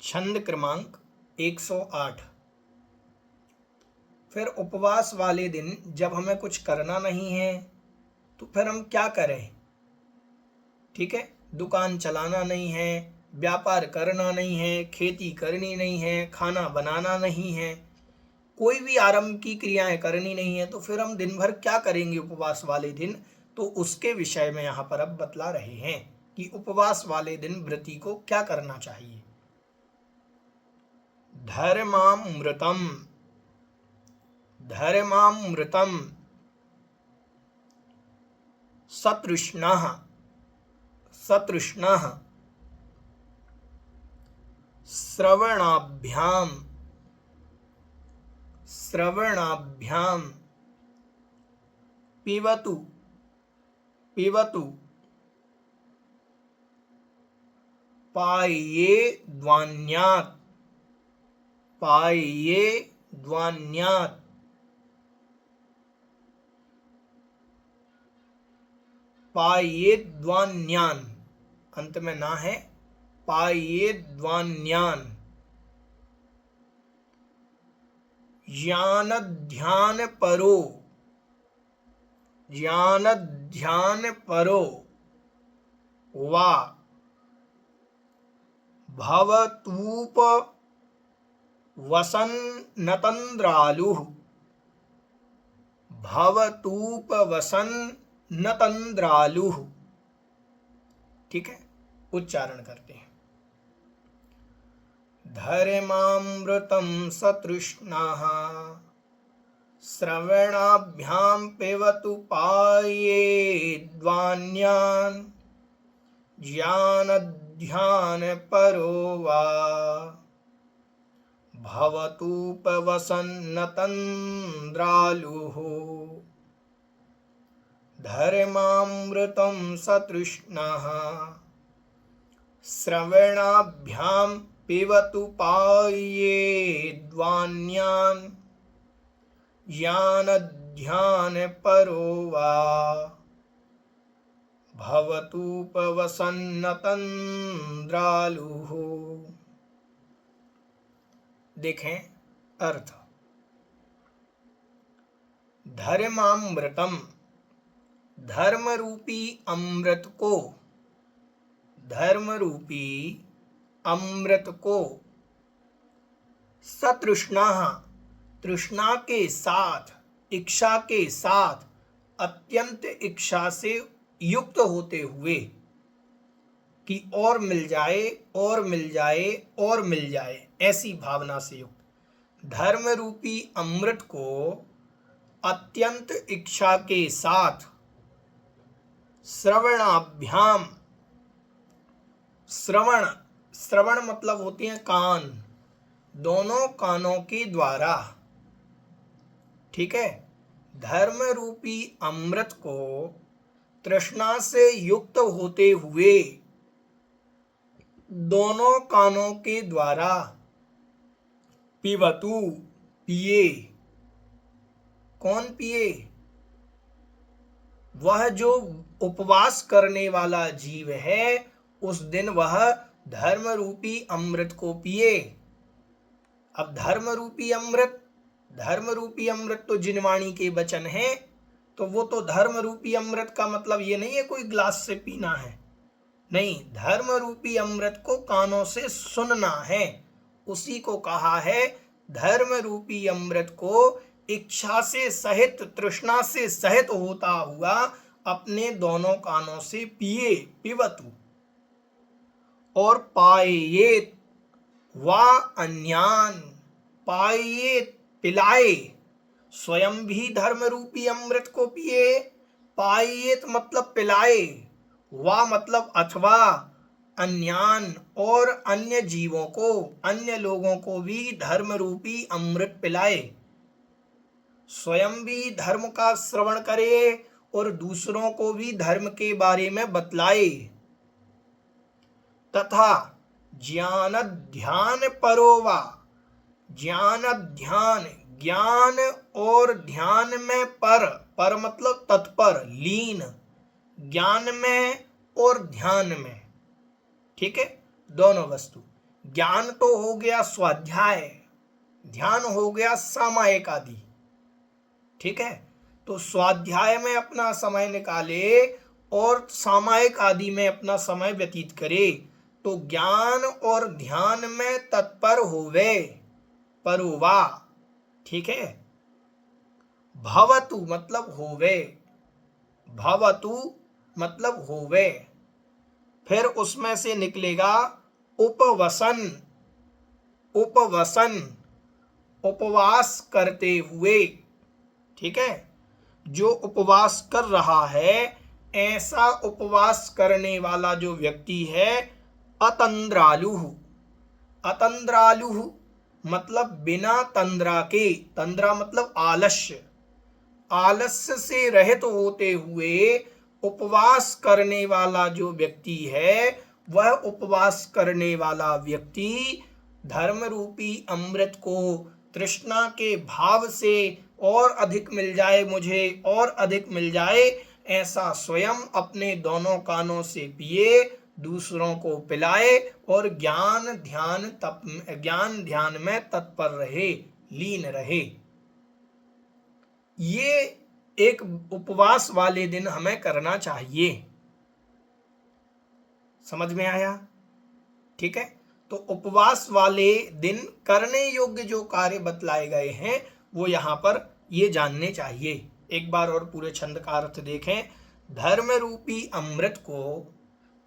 छंद क्रमांक 108। फिर उपवास वाले दिन जब हमें कुछ करना नहीं है तो फिर हम क्या करें? ठीक है, दुकान चलाना नहीं है, व्यापार करना नहीं है, खेती करनी नहीं है, खाना बनाना नहीं है, कोई भी आरंभ की क्रियाएं करनी नहीं है, तो फिर हम दिन भर क्या करेंगे उपवास वाले दिन? तो उसके विषय में यहाँ पर अब बतला रहे हैं कि उपवास वाले दिन व्रती को क्या करना चाहिए। धर्मामृतम, धर्मामृतम सतृष्णः, सतृष्णः श्रवणाभ्याम, श्रवणाभ्याम पिबतु, पिबतु पायेद्वान्यात्, पायेद्वान्यात् पायेद्वान्यान्, अंत में ना है, पायेद्वान्यान् ज्ञानध्यान परो, ज्ञानध्यान परो वा भवतूप वसन्नतन्द्रालुः, भवतूप वसन्नतन्द्रालुः। ठीक है, उच्चारण करते हैं। धर्मामृतं सतृष्णः श्रवणाभ्याम पिबतु पायेद्वान्यान् ज्ञानध्यानपरो वा भवतूपवसन्नतन्द्रालुः। धर्मामृतं सतृष्णः श्रवणाभ्याम पिबतु पायेद्वान्यान् ज्ञानध्यानपरो वा भवतूपवसन्नतन्द्रालुः। देखें अर्थ। धर्मामृतम, धर्म रूपी अमृत को, धर्म रूपी अमृत को सतृष्णा, तृष्णा के साथ, इच्छा के साथ, अत्यंत इच्छा से युक्त होते हुए कि और मिल जाए और मिल जाए और मिल जाए, ऐसी भावना से युक्त धर्म रूपी अमृत को अत्यंत इच्छा के साथ श्रवणाभ्याम, श्रवण, श्रवण मतलब होते हैं कान, दोनों कानों के द्वारा, ठीक है, धर्म रूपी अमृत को तृष्णा से युक्त होते हुए दोनों कानों के द्वारा पिबतु, पिए। कौन पिए? वह जो उपवास करने वाला जीव है, उस दिन वह धर्म रूपी अमृत को पिए। अब धर्म रूपी अमृत, धर्म रूपी अमृत तो जिनवाणी के वचन है, तो वो तो धर्म रूपी अमृत का मतलब ये नहीं है कोई ग्लास से पीना है, नहीं, धर्म रूपी अमृत को कानों से सुनना है। उसी को कहा है धर्म रूपी अमृत को इच्छा से सहित, तृष्णा से सहित होता हुआ अपने दोनों कानों से पिए, पिबतु। और पायेत वा अन्यान, पायेत पिलाए, स्वयं भी धर्म रूपी अमृत को पिए, पायेत मतलब पिलाए, वा मतलब अथवा, अन्यान और अन्य जीवों को, अन्य लोगों को भी धर्म रूपी अमृत पिलाए। स्वयं भी धर्म का श्रवण करे और दूसरों को भी धर्म के बारे में बतलाए। तथा ज्ञान ध्यान परोवा, ज्ञान ध्यान, ज्ञान और ध्यान में पर, पर मतलब तत्पर, लीन, ज्ञान में और ध्यान में, ठीक है, दोनों वस्तु, ज्ञान तो हो गया स्वाध्याय, ध्यान हो गया सामायिक आदि। ठीक है, तो स्वाध्याय में अपना समय निकाले और सामायिक आदि में अपना समय व्यतीत करे, तो ज्ञान और ध्यान में तत्पर होवे, परुवा। ठीक है, भवतु मतलब होवे, भवतु मतलब होवे, फिर उसमें से निकलेगा उपवसन, उपवसन उपवास करते हुए। ठीक है, जो उपवास कर रहा है, ऐसा उपवास करने वाला जो व्यक्ति है, अतंद्रालु, अतंद्रालु मतलब बिना तंद्रा के, तंद्रा मतलब आलस्य, आलस्य से रहित होते हुए उपवास करने वाला जो व्यक्ति है, वह उपवास करने वाला व्यक्ति धर्म रूपी अमृत को तृष्णा के भाव से और अधिक मिल जाए मुझे, और अधिक मिल जाए, ऐसा स्वयं अपने दोनों कानों से पिए, दूसरों को पिलाए और ज्ञान ध्यान में तत्पर रहे, लीन रहे। ये एक उपवास वाले दिन हमें करना चाहिए। समझ में आया? ठीक है, तो उपवास वाले दिन करने योग्य जो कार्य बतलाए गए हैं वो यहाँ पर ये जानने चाहिए। एक बार और पूरे छंद का अर्थ देखें। धर्म रूपी अमृत को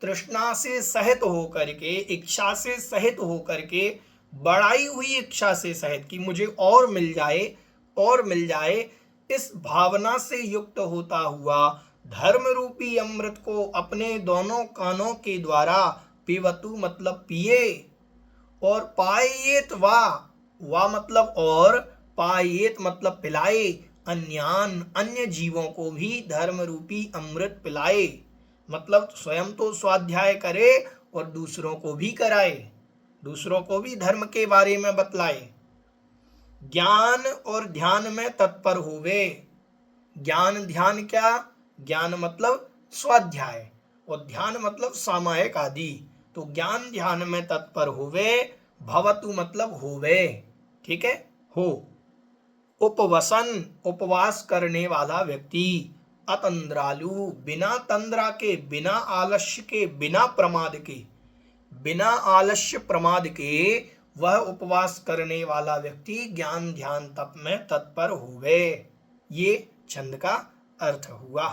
तृष्णा से सहित होकर के, इच्छा से सहित होकर के, बढ़ाई हुई इच्छा से सहित कि मुझे और मिल जाए, और मिल जाए, इस भावना से युक्त होता हुआ धर्म रूपी अमृत को अपने दोनों कानों के द्वारा पिबतु मतलब पिए, और पायेत वा मतलब और, पायेत मतलब पिलाए, अन्यान अन्य जीवों को भी धर्म रूपी अमृत पिलाए, मतलब स्वयं तो स्वाध्याय करे और दूसरों को भी कराए, दूसरों को भी धर्म के बारे में बतलाए। ज्ञान और ध्यान में तत्पर होवे। ज्ञान ध्यान क्या? ज्ञान मतलब स्वाध्याय और ध्यान मतलब सामायिक आदि। तो ज्ञान ध्यान में तत्पर होवे, भवतु मतलब होवे। ठीक है, हो। उपवसन उपवास करने वाला व्यक्ति, अतंद्रालु बिना तंद्रा के, बिना आलस्य के, बिना प्रमाद के, बिना आलस्य प्रमाद के वह उपवास करने वाला व्यक्ति ज्ञान ध्यान तप में तत्पर हुए। ये छंद का अर्थ हुआ।